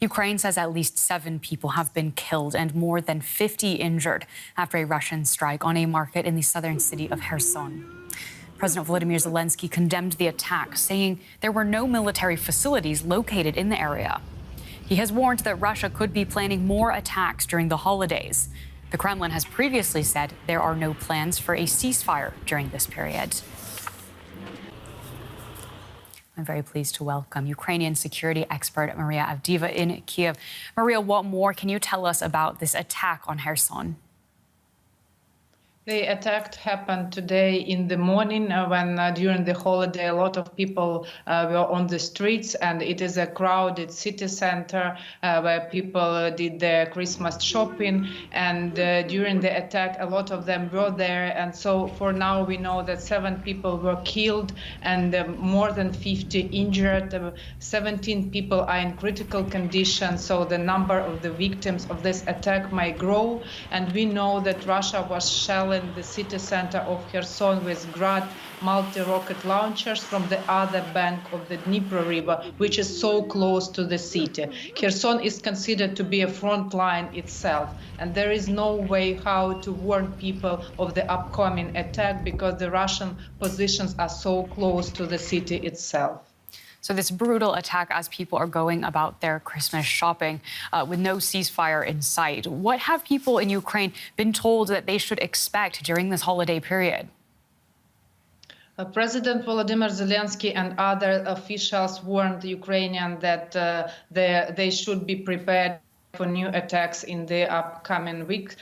Ukraine says at least 7 people have been killed and more than 50 injured after a Russian strike on a market in the southern city of Kherson. President Vlodymyr Zelenskyy condemned the attack, saying there were no military facilities located in the area. He has warned that Russia could be planning more attacks during the holidays. The Kremlin has previously said there are no plans for a ceasefire during this period. I'm very pleased to welcome Ukrainian security expert Maria Avdieva in Kiev. Maria, what more can you tell us about this attack on Kherson? The attack happened today in the morning when during the holiday a lot of people were on the streets, and it is a crowded city center where people did their Christmas shopping, and during the attack a lot of them were there, and so for now we know that 7 people were killed and more than 50 injured. 17 people are in critical condition, so the number of the victims of this attack might grow, and we know that Russia was shelling the city center of Kherson with Grad multi-rocket launchers from the other bank of the Dnipro River, which is so close to the city. Kherson is considered to be a front line itself, and there is no way how to warn people of the upcoming attack because the Russian positions are so close to the city itself. So this brutal attack as people are going about their Christmas shopping with no ceasefire in sight. What have people in Ukraine been told that they should expect during this holiday period? President Vlodymyr Zelenskyy and other officials warned the Ukrainians that they should be prepared for new attacks in the upcoming week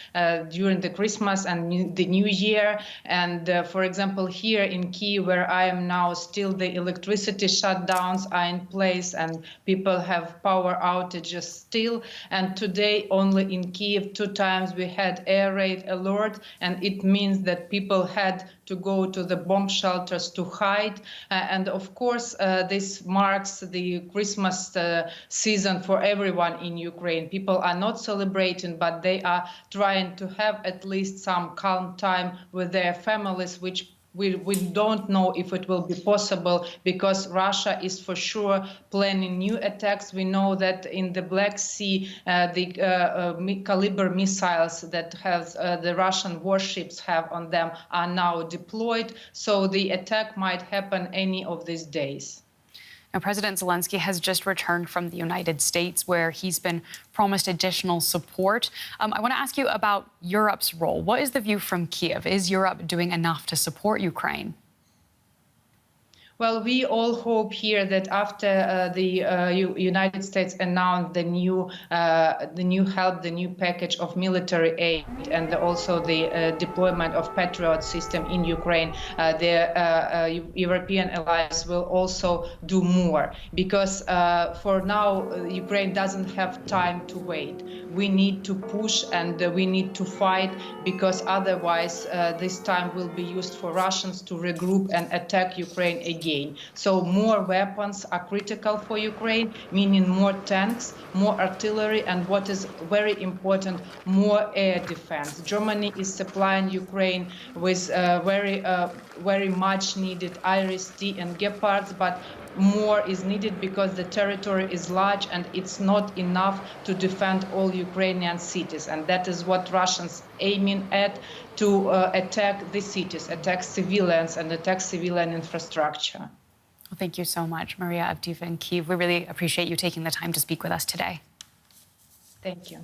during the Christmas and the New Year. And for example, here in Kyiv, where I am now, still the electricity shutdowns are in place and people have power outages still. And today, only in Kyiv, 2 times we had air raid alert, and it means that people had to go to the bomb shelters to hide. And of course, this marks the Christmas season for everyone in Ukraine. People are not celebrating, but they are trying to have at least some calm time with their families, which we don't know if it will be possible because Russia is for sure planning new attacks. We know that in the Black Sea, the caliber missiles that the Russian warships have on them are now deployed. So the attack might happen any of these days. Now, President Zelenskyy has just returned from the United States, where he's been promised additional support. I want to ask you about Europe's role. What is the view from Kiev? Is Europe doing enough to support Ukraine? Well, we all hope here that after the United States announced the new help, the new package of military aid, and also the deployment of Patriot system in Ukraine, the European allies will also do more. Because for now, Ukraine doesn't have time to wait. We need to push and we need to fight, because otherwise this time will be used for Russians to regroup and attack Ukraine again. So more weapons are critical for Ukraine, meaning more tanks, more artillery, and what is very important, more air defense. Germany is supplying Ukraine with very much needed Iris-T and Gepards, but more is needed because the territory is large and it's not enough to defend all Ukrainian cities. And that is what Russians aiming at, to attack the cities, attack civilians and attack civilian infrastructure. Well, thank you so much, Maria Avdieva in Kyiv. We really appreciate you taking the time to speak with us today. Thank you.